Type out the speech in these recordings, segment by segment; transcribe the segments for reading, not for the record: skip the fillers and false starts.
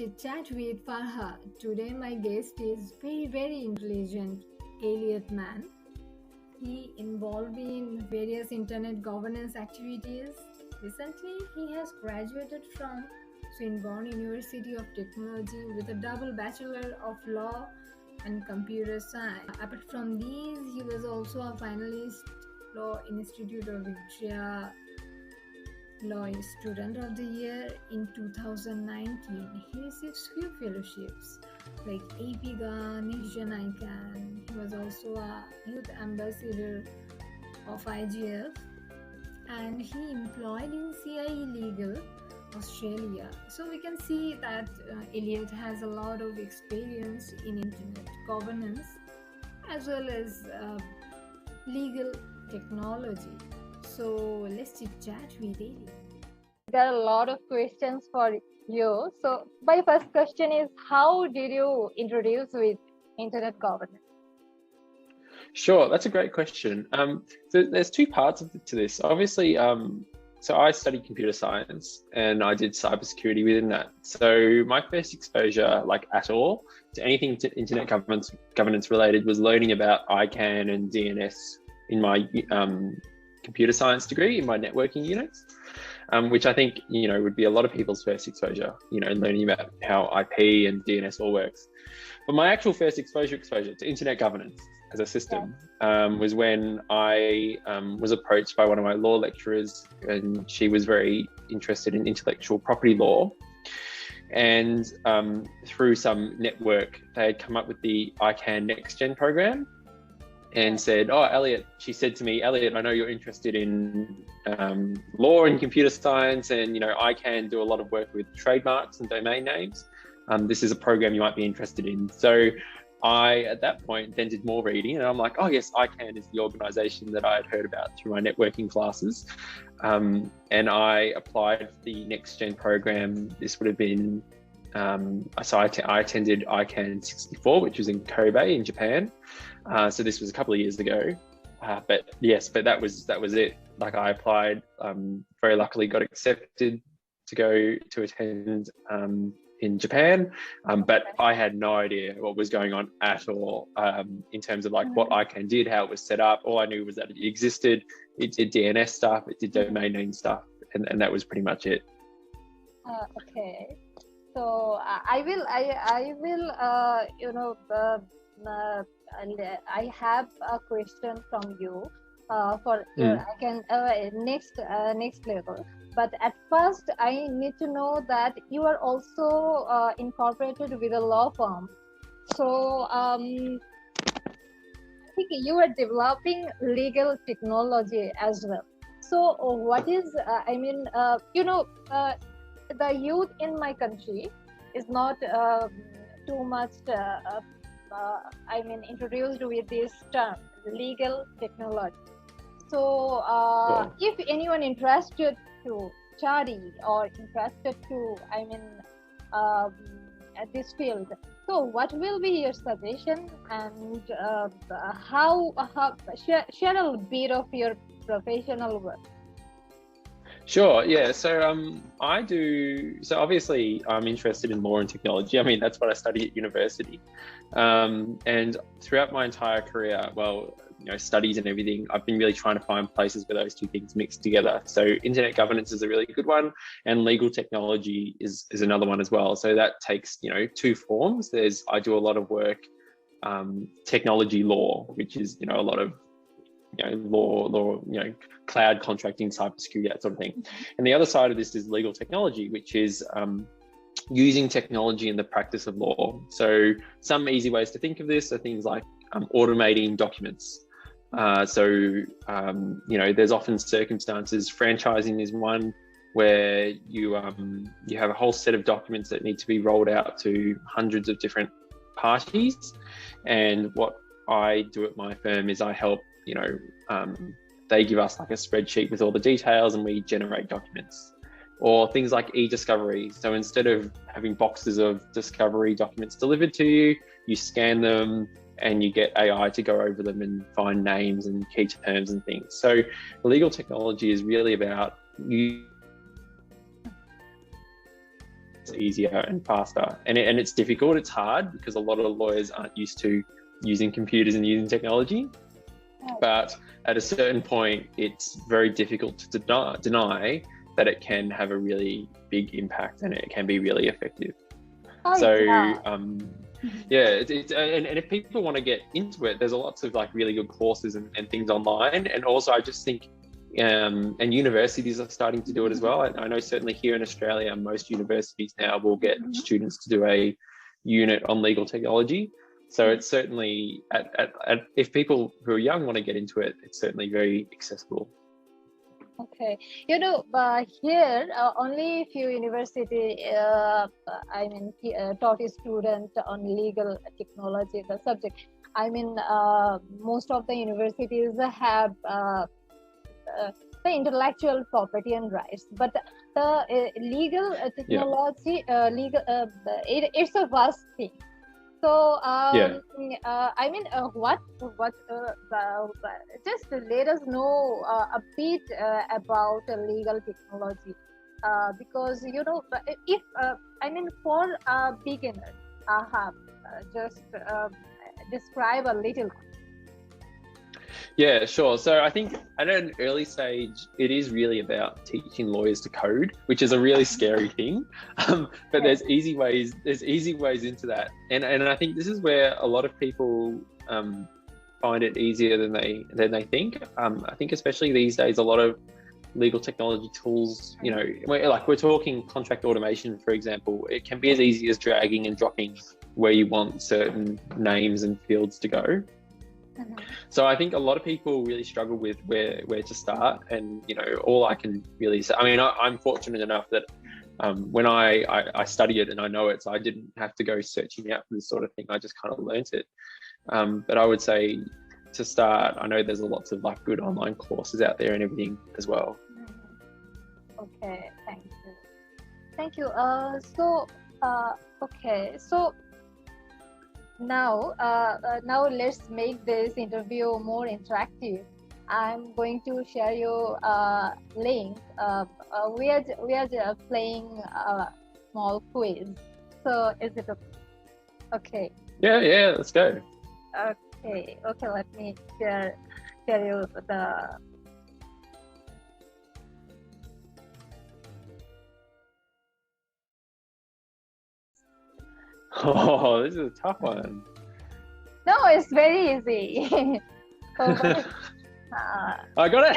Chit Chat with Farha. Today my guest is very intelligent Elliot Mann. He involved in various internet governance activities. Recently, he has graduated from Swinburne University of Technology with a double Bachelor of Law and Computer Science. Apart from these, he was also a finalist Law Institute of Victoria Law Student of the Year in 2019. He receives few fellowships like APIGA, Next Gen ICANN. He was also a youth ambassador of IGF, and he employed in CIE Legal Australia. So we can see that Elliot has a lot of experience in internet governance as well as legal technology. So let's chit chat with Elliot. There are a lot of questions for you. So my first question is, how did you introduce with internet governance? Sure, that's a great question. So there's two parts to this. Obviously, so I studied computer science and I did cybersecurity within that. So my first exposure, like at all, to anything to internet governance related was learning about ICANN and DNS in my computer science degree in my networking units, which I think, would be a lot of people's first exposure, learning about how IP and DNS all works. But my actual first exposure to internet governance as a system was when I was approached by one of my law lecturers, and she was very interested in intellectual property law. And through some network, they had come up with the ICANN Next Gen program and said, "Oh, Elliot," she said to me, "Elliot, I know you're interested in law and computer science, and I can do a lot of work with trademarks and domain names. This is a program you might be interested in." So I, at that point, then did more reading, and I'm like, "Oh yes, ICANN is the organization that I had heard about through my networking classes." And I applied for the Next Gen program. This would have been, so I attended ICANN 64, which was in Kobe in Japan. So this was a couple of years ago, but that was it. Like I applied, very luckily got accepted to go to attend in Japan, but I had no idea what was going on at all in terms of like what ICANN did, how it was set up. All I knew was that it existed, it did DNS stuff, it did domain name stuff, and that was pretty much it. Okay, so I have a question from you for your next level. But at first, I need to know that you are also incorporated with a law firm. So I think you are developing legal technology as well. So what is, the youth in my country is not too much introduced with this term, legal technology. So if anyone interested to study or interested to this field, so what will be your suggestion, and share a bit of your professional work? Sure, yeah. So so obviously I'm interested in law and technology. I mean, that's what I study at university. And throughout my entire career, studies and everything, I've been really trying to find places where those two things mix together. So internet governance is a really good one, and legal technology is another one as well. So that takes, two forms. I do a lot of work, technology law, which is, a lot of law, cloud contracting, cybersecurity, that sort of thing. And the other side of this is legal technology, which is using technology in the practice of law. So some easy ways to think of this are things like automating documents. There's often circumstances, franchising is one, where you have a whole set of documents that need to be rolled out to hundreds of different parties. And what I do at my firm is I help, they give us like a spreadsheet with all the details and we generate documents. Or things like e-discovery. So instead of having boxes of discovery documents delivered to you, you scan them and you get AI to go over them and find names and key terms and things. So legal technology is really about easier and faster. And it's difficult, it's hard, because a lot of lawyers aren't used to using computers and using technology. But at a certain point, it's very difficult to deny that it can have a really big impact and it can be really effective. And if people want to get into it, there's lots of like really good courses and things online. And also I just think, and universities are starting to do it as well. I know certainly here in Australia, most universities now will get students to do a unit on legal technology. So it's certainly, if people who are young want to get into it, it's certainly very accessible. Okay, here only few university, taught a student on legal technology, the subject. Most of the universities have the intellectual property and rights, but the legal technology, it's a vast thing. So just let us know a bit about legal technology, because if for a beginner, just describe a little. Yeah, sure. So I think at an early stage, it is really about teaching lawyers to code, which is a really scary thing. But there's easy ways into that. And I think this is where a lot of people find it easier than they think. I think especially these days, a lot of legal technology tools, we're talking contract automation, for example, it can be as easy as dragging and dropping where you want certain names and fields to go. So I think a lot of people really struggle with where to start, and all I can really say, I'm fortunate enough that when I study it and I know it, so I didn't have to go searching out for this sort of thing. I just kind of learnt it. But I would say to start, I know there's lots of like good online courses out there and everything as well. Okay, thank you. So now let's make this interview more interactive. I'm going to share you a link. We are playing a small quiz. So is it okay? Yeah, let's go. Okay, let me share you the. Oh, this is a tough one. No, it's very easy. I got it.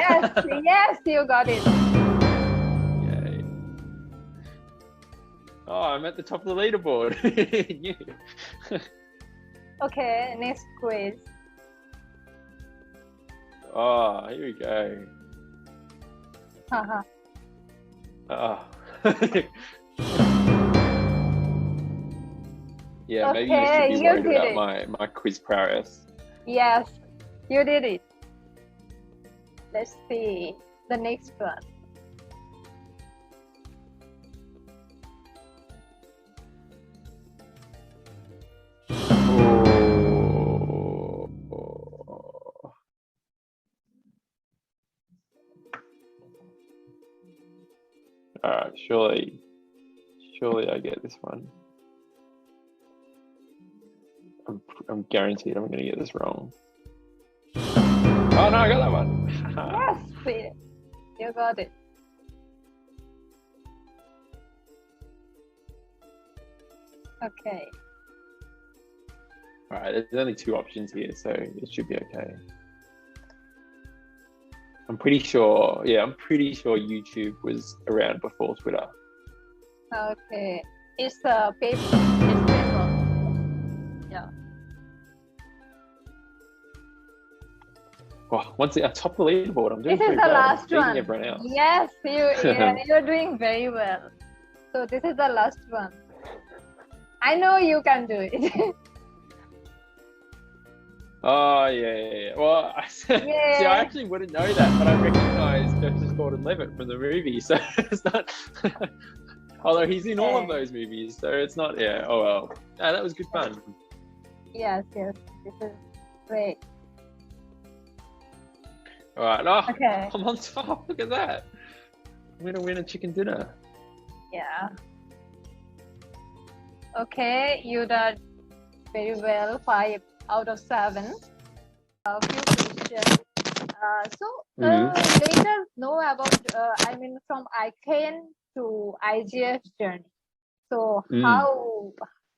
Yes, you got it. Yay. Oh, I'm at the top of the leaderboard. Okay, next quiz. Oh, here we go. Oh. Yeah, maybe you should be worried about my quiz prowess. Yes, you did it. Let's see the next one. All right, surely I get this one. I'm guaranteed I'm going to get this wrong. Oh no, I got that one. Yes, you got it. Okay. All right, there's only 2 options here, so it should be okay. I'm pretty sure YouTube was around before Twitter. Okay, it's a paper. It's paper. Yeah. Oh, once at top of the leaderboard, I'm doing this is pretty the well. last one. Everyone else. Yes, you're doing very well. So this is the last one. I know you can do it. Oh yeah. Well, see, I actually wouldn't know that, but I recognise Joseph Gordon-Levitt from the movie, so it's not. Although he's in all of those movies, so it's not. Yeah. Oh well. That was good fun. Yes. This is great. All right. Oh, okay. I'm on top. Look at that. I'm gonna win a chicken dinner. Yeah. Okay, you did very well. 5 out of 7. A few questions. Let us know about, from ICANN to IGF journey. So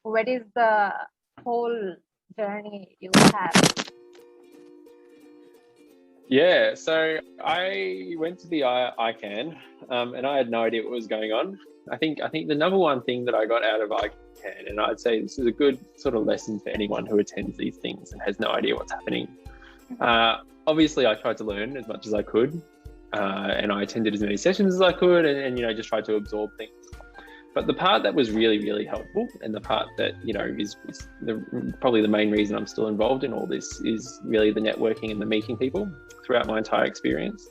what is the whole journey you have? Yeah, so I went to the ICANN, and I had no idea what was going on. I think the number one thing that I got out of ICANN, and I'd say this is a good sort of lesson for anyone who attends these things and has no idea what's happening. Obviously, I tried to learn as much as I could, and I attended as many sessions as I could, and just tried to absorb things. But the part that was really, really helpful, and the part that is probably the main reason I'm still involved in all this, is really the networking and the meeting people throughout my entire experience.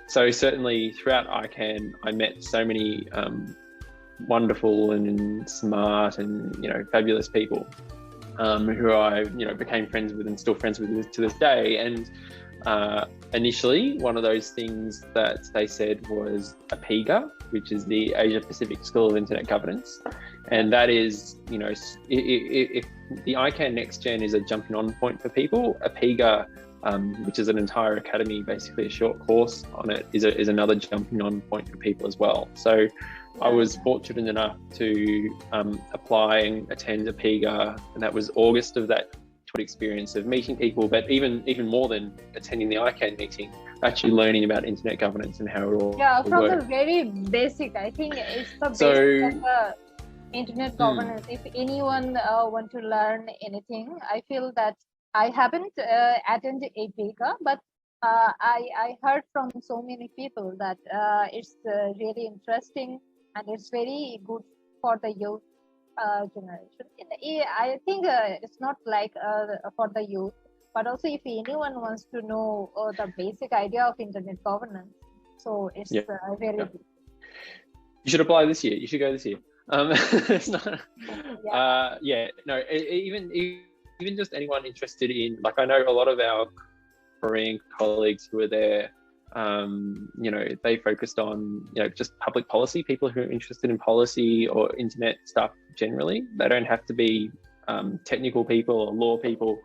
So certainly throughout ICANN, I met so many wonderful and smart and fabulous people who I became friends with and still friends with to this day. And initially, one of those things that they said was APIGA, which is the Asia Pacific School of Internet Governance. And that is, if the ICANN Next Gen is a jumping on point for people, APIGA, which is an entire academy, basically a short course on it, is another jumping on point for people as well. So I was fortunate enough to apply and attend APIGA, and that was August of that experience of meeting people, but even more than attending the ICANN meeting, actually learning about internet governance and how it all from works. the very basic. I think it's the basic of the internet governance. If anyone want to learn anything, I feel that I haven't attended APIGA, but I heard from so many people that it's really interesting and it's very good for the youth generation. I think it's not like for the youth, but also if anyone wants to know the basic idea of internet governance, so it's very good. You should apply this year. You should go this year. It's not. Even just anyone interested in, like, I know a lot of our Korean colleagues who are there. They focused on just public policy, people who are interested in policy or internet stuff generally. They don't have to be technical people or law people.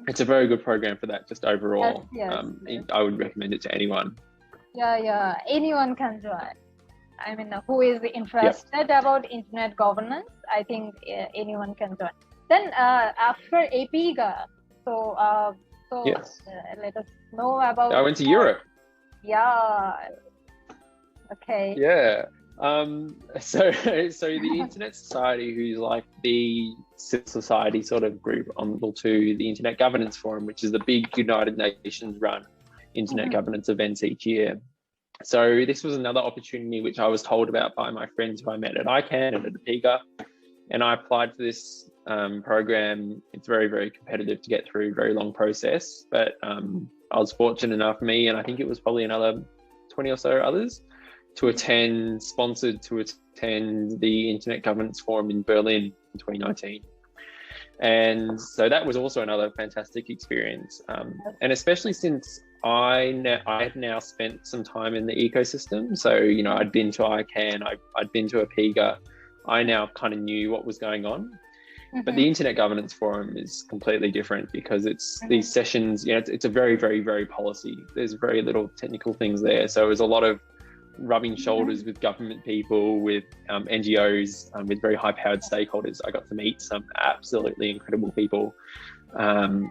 It's a very good program for that, just overall. Yes. I would recommend it to anyone. Anyone can join. I mean, who is interested about internet governance, I think anyone can join. Then after APIGA, let us know about. I went to Europe. Okay. Yeah. So the Internet Society, who's like the civil society sort of group on to the Internet Governance Forum, which is the big United Nations run internet governance events each year. So this was another opportunity which I was told about by my friends who I met at ICANN and at APIGA, and I applied for this program. It's very, very competitive to get through, very long process, but I was fortunate enough, me and I think it was probably another 20 or so others, sponsored to attend the Internet Governance Forum in Berlin in 2019. And so that was also another fantastic experience. And especially since I have now spent some time in the ecosystem. So, I'd been to ICANN, I'd been to APIGA. I now kind of knew what was going on. But the Internet Governance Forum is completely different because it's these sessions, it's a very, very, very policy. There's very little technical things there. So it was a lot of rubbing shoulders with government people, with NGOs, with very high-powered stakeholders. I got to meet some absolutely incredible people. And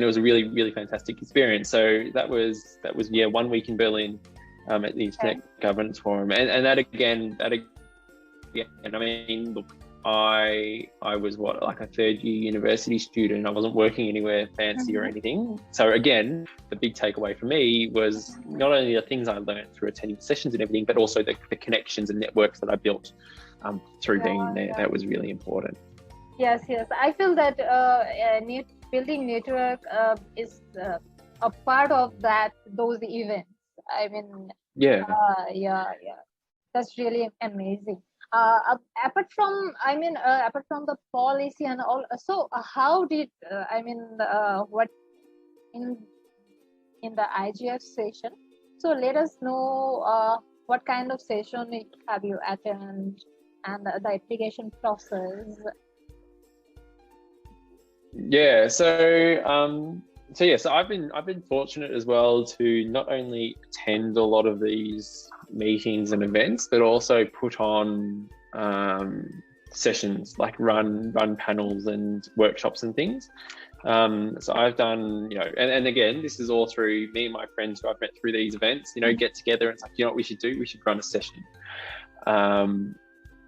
it was a really, really fantastic experience. So that was 1 week in Berlin at the Internet Governance Forum. And that again, I mean, look, I was like a third year university student. I wasn't working anywhere fancy or anything. So again, the big takeaway for me was not only the things I learned through attending sessions and everything, but also the connections and networks that I built through being there. That was really important. Yes. I feel that building network is a part of those events. I mean, that's really amazing. Apart from the policy and all, so how did what in the IGF session? So let us know what kind of session have you attended, and the application process? Yeah, so I've been fortunate as well to not only attend a lot of these meetings and events, but also put on sessions, like run panels and workshops and things. So I've done, and again, this is all through me and my friends who I've met through these events, get together and it's like, you know what we should do? We should run a session.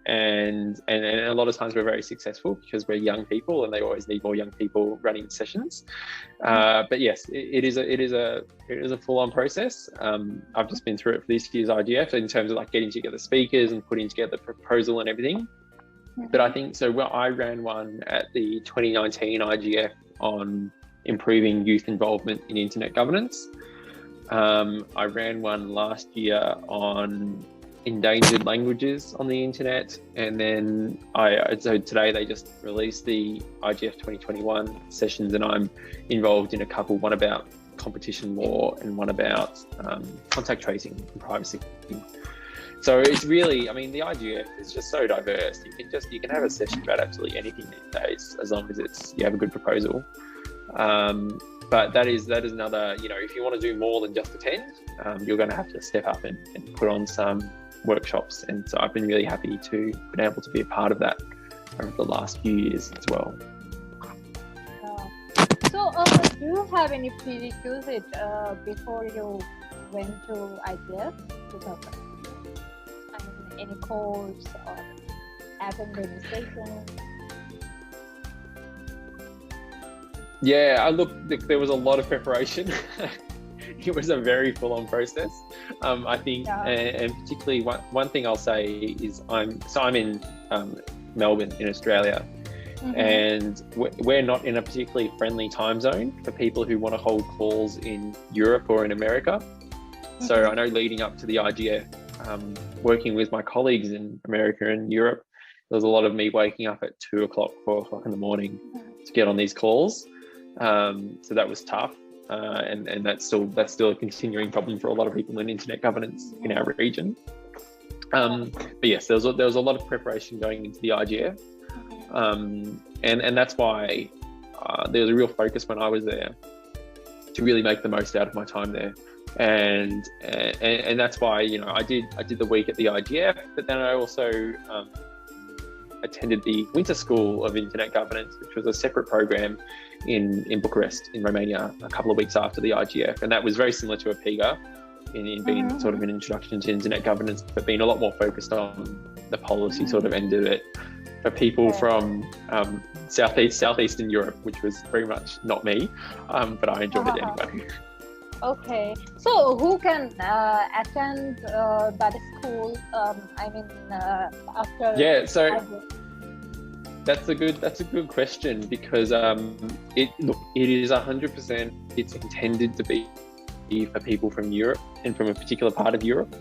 And a lot of times we're very successful because we're young people and they always need more young people running sessions. But yes, it is a full-on process. I've just been through it for this year's IGF in terms of like getting together speakers and putting together the proposal and everything. But I think so. Well, I ran one at the 2019 IGF on improving youth involvement in internet governance. I ran one last year on endangered languages on the internet, and then so today they just released the IGF 2021 sessions, and I'm involved in a couple, one about competition law and one about contact tracing and privacy. So it's really, the IGF is just so diverse. You can have a session about absolutely anything these days, as long as you have a good proposal. But that is another, if you want to do more than just attend, you're going to have to step up and put on some workshops. And so I've been really happy to been able to be a part of that over the last few years as well. So do you have any prerequisite before you went to IGF? Any course or APN registration? Yeah, there was a lot of preparation. It was a very full-on process. I think, and particularly one thing I'll say is I'm in Melbourne in Australia, and we're not in a particularly friendly time zone for people who want to hold calls in Europe or in America. So I know leading up to the IGF, working with my colleagues in America and Europe, there was a lot of me waking up at 2 o'clock, 4 o'clock in the morning to get on these calls. So that was tough. And that's still a continuing problem for a lot of people in internet governance in our region. But yes, there was a lot of preparation going into the IGF. And that's why there was a real focus when I was there to really make the most out of my time there. And that's why, I did the week at the IGF, but then I also attended the Winter School of Internet Governance, which was a separate program in Bucharest in Romania a couple of weeks after the IGF. And that was very similar to APIGA in being sort of an introduction to internet governance, but being a lot more focused on the policy sort of end of it for people from Southeastern Europe, which was very much not me, but I enjoyed it anyway. Okay, so who can attend that school? After. Yeah, so that's a good question, because it is 100%. It's intended to be for people from Europe and from a particular part of Europe.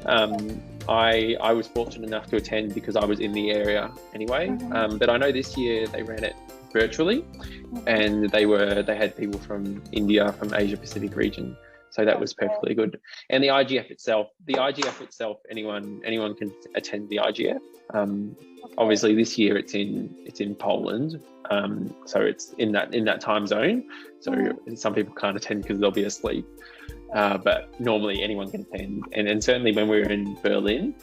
I was fortunate enough to attend because I was in the area anyway. But I know this year they ran it virtually, and they had people from India, from Asia Pacific region, so that was perfectly good. And the IGF itself, anyone can attend the IGF. Obviously this year it's in Poland, so it's in that time zone, so some people can't attend because they'll be asleep, but normally anyone can attend. And certainly when we were in Berlin,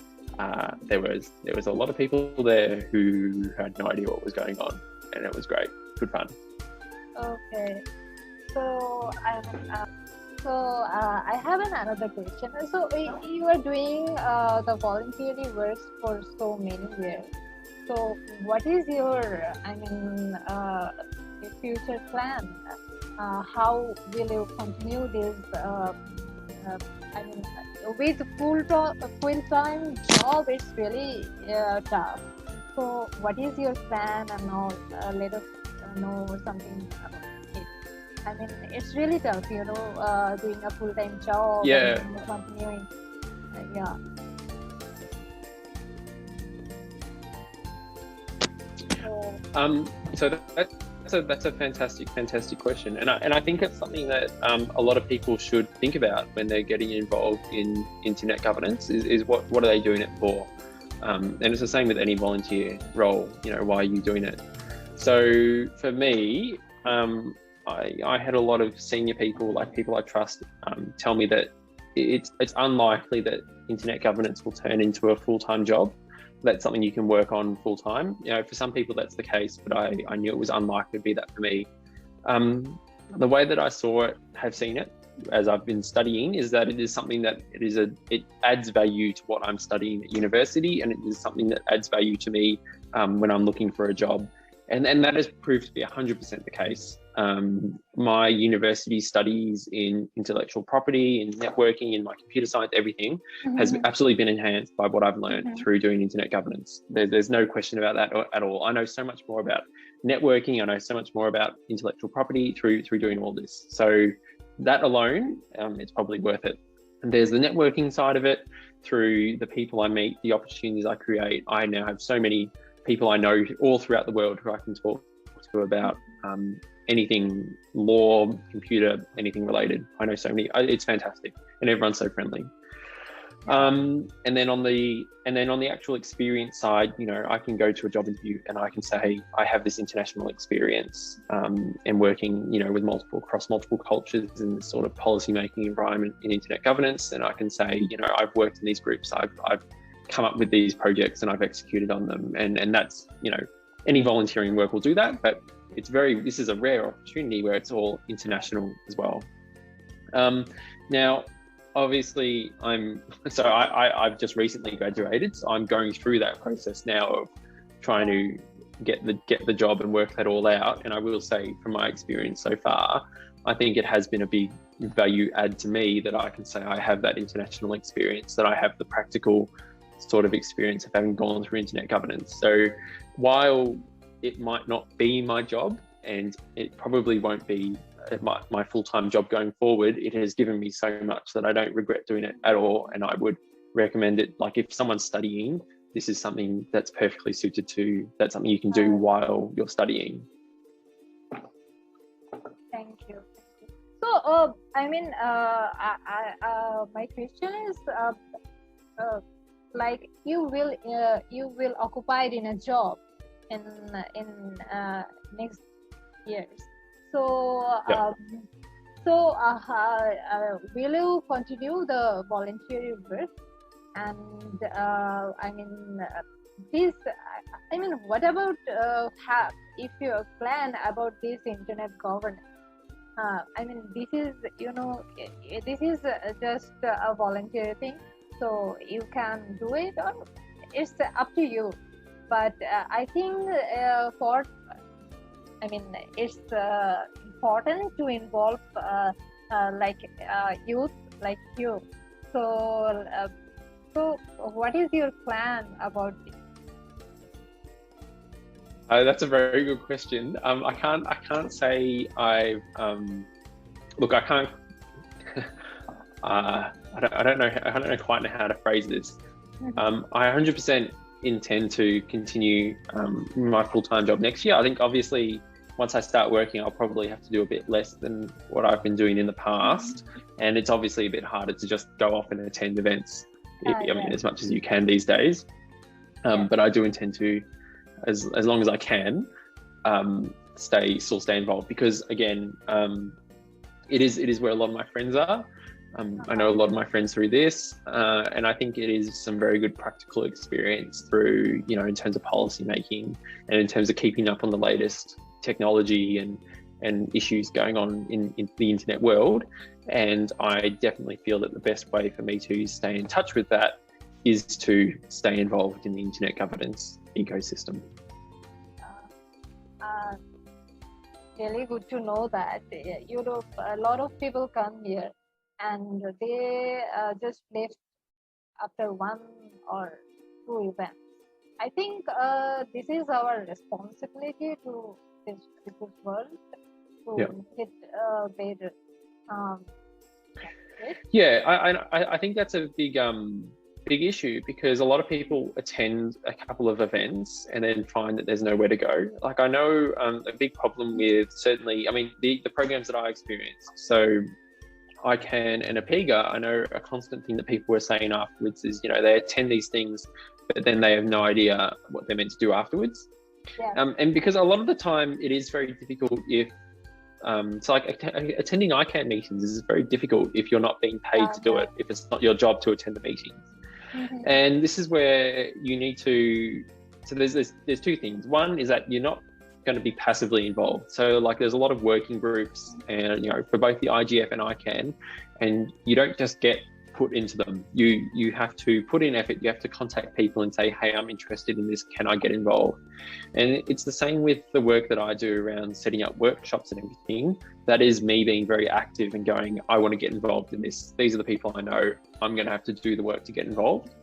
there was a lot of people there who had no idea what was going on, and it was great, good fun. Okay, so I have another question. So you are doing the voluntary work for so many years. So what is your future plan? How will you continue this? With full-time job, it's really tough. So what is your plan, and all? Let us know something about it. It's really tough, doing a full-time job. Yeah. And continuing. So that's a fantastic question, and I think it's something that a lot of people should think about when they're getting involved in internet governance. Is what are they doing it for? And it's the same with any volunteer role, you know, why are you doing it? So for me, I had a lot of senior people, like people I trust, tell me that it's unlikely that internet governance will turn into a full-time job. That's something you can work on full-time. You know, for some people that's the case, but I knew it was unlikely to be that for me. The way that I have seen it, as I've been studying, is that it is something that it adds value to what I'm studying at university, and it is something that adds value to me when I'm looking for a job. And that has proved to be 100% the case. My university studies in intellectual property, in networking, in my computer science, everything has absolutely been enhanced by what I've learned through doing internet governance. There's no question about that at all. I know so much more about networking. I know so much more about intellectual property through doing all this. So that alone, it's probably worth it. And there's the networking side of it through the people I meet, the opportunities I create. I now have so many people I know all throughout the world who I can talk to about anything law, computer, anything related. I know so many. It's fantastic, and everyone's so friendly. And then on the actual experience side, you know, I can go to a job interview and I can say I have this international experience and working, you know, with across multiple cultures in this sort of policy making environment in internet governance. And I can say, you know, I've worked in these groups, I've come up with these projects and I've executed on them. And that's, you know, any volunteering work will do that, but this is a rare opportunity where it's all international as well. Now, obviously I've just recently graduated, so I'm going through that process now of trying to get the job and work that all out. And I will say, from my experience so far, I think it has been a big value add to me that I can say I have that international experience, that I have the practical sort of experience of having gone through internet governance. So while it might not be my job, and it probably won't be my full-time job going forward, it has given me so much that I don't regret doing it at all. And I would recommend it. Like, if someone's studying, this is something that's perfectly suited to, that's something you can do while you're studying. Thank you. So, my question is, like, you will occupied in a job in next years. So, will you continue the voluntary work? And what about if you plan about this internet governance? This is, you know, this is just a voluntary thing, so you can do it, or it's up to you. But I think it's important to involve youth like you. So what is your plan about this? That's a very good question. I can't say I've look. I can't. I don't know quite how to phrase this. I 100% intend to continue my full-time job next year. I think obviously once I start working, I'll probably have to do a bit less than what I've been doing in the past, and it's obviously a bit harder to just go off and attend events. As much as you can these days. But I do intend to, as long as I can, still stay involved, because again, it is where a lot of my friends are. I know a lot of my friends through this, and I think it is some very good practical experience through, you know, in terms of policy making and in terms of keeping up on the latest technology and issues going on in the internet world. And I definitely feel that the best way for me to stay in touch with that is to stay involved in the internet governance ecosystem. Really good to know that. Europe, a lot of people come here and they just left after 1 or 2 events. I think this is our responsibility to this world to get better. I think that's a big issue, because a lot of people attend a couple of events and then find that there's nowhere to go. Like, I know a big problem with, certainly, the programs that I experienced. So ICANN and APIGA, I know a constant thing that people were saying afterwards is, you know, they attend these things but then they have no idea what they're meant to do afterwards. Yeah. And because a lot of the time it is very difficult if, so like attending ICANN meetings is very difficult if you're not being paid to do it, if it's not your job to attend the meetings. And this is where you need to, so there's two things. One is that you're not going to be passively involved. So like there's a lot of working groups and, you know, for both the IGF and ICANN, and you don't just get put into them. You have to put in effort. You have to contact people and say, hey, I'm interested in this. Can I get involved? And it's the same with the work that I do around setting up workshops and everything. That is me being very active and going, I want to get involved in this. These are the people I know. I'm going to have to do the work to get involved.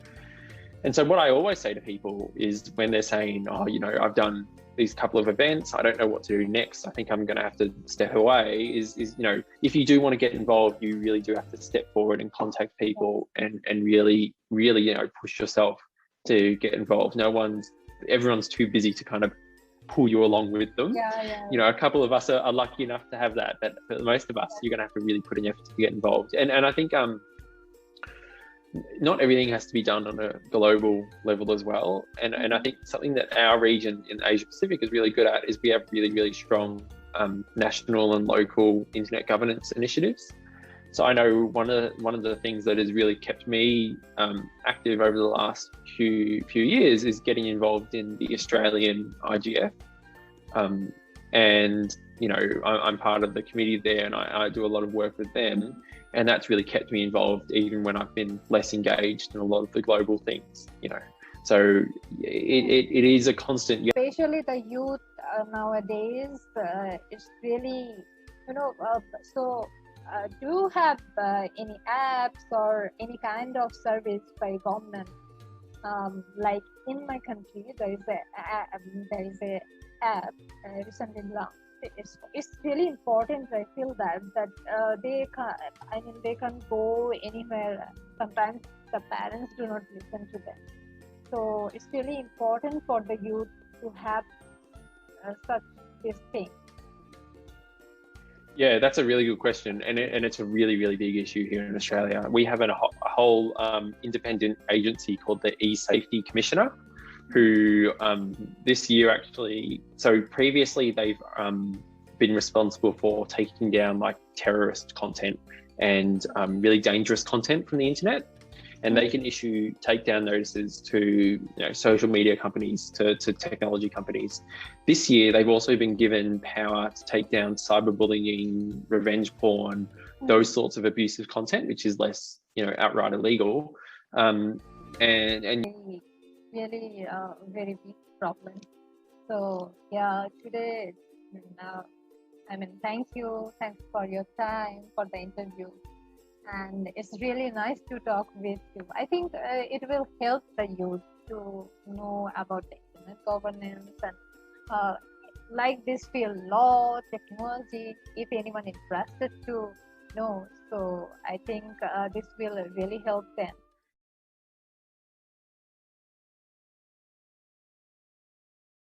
And so what I always say to people is when they're saying, oh, you know, I've done these couple of events, I don't know what to do next, I think I'm going to have to step away, is you know, if you do want to get involved, you really do have to step forward and contact people and really, you know, push yourself to get involved. Everyone's too busy to kind of pull you along with them. You know, a couple of us are lucky enough to have that, but for most of us, you're going to have to really put in effort to get involved. And I think not everything has to be done on a global level as well. And I think something that our region in Asia Pacific is really good at is we have really, really strong national and local internet governance initiatives. So I know one of the things that has really kept me active over the last few years is getting involved in the Australian IGF. And, you know, I'm part of the committee there, and I do a lot of work with them. And that's really kept me involved even when I've been less engaged in a lot of the global things, you know. So it is a constant. Especially the youth nowadays, it's really, you know, do you have any apps or any kind of service by government? Like in my country, there is a app recently launched. It's really important. I feel that they can go anywhere. Sometimes the parents do not listen to them. So it's really important for the youth to have such this thing. Yeah, that's a really good question, and it's a really, really big issue here in Australia. We have a whole independent agency called the E-Safety Commissioner, who this year actually, so previously they've been responsible for taking down like terrorist content and really dangerous content from the internet, and they can issue takedown notices to, you know, social media companies, to technology companies. This year they've also been given power to take down cyberbullying, revenge porn, those sorts of abusive content, which is less, you know, outright illegal, and really very big problem. So yeah, today, thanks for your time for the interview, and it's really nice to talk with you. I think it will help the youth to know about the internet governance and like this field, law, technology, if anyone interested to know. So I think this will really help them.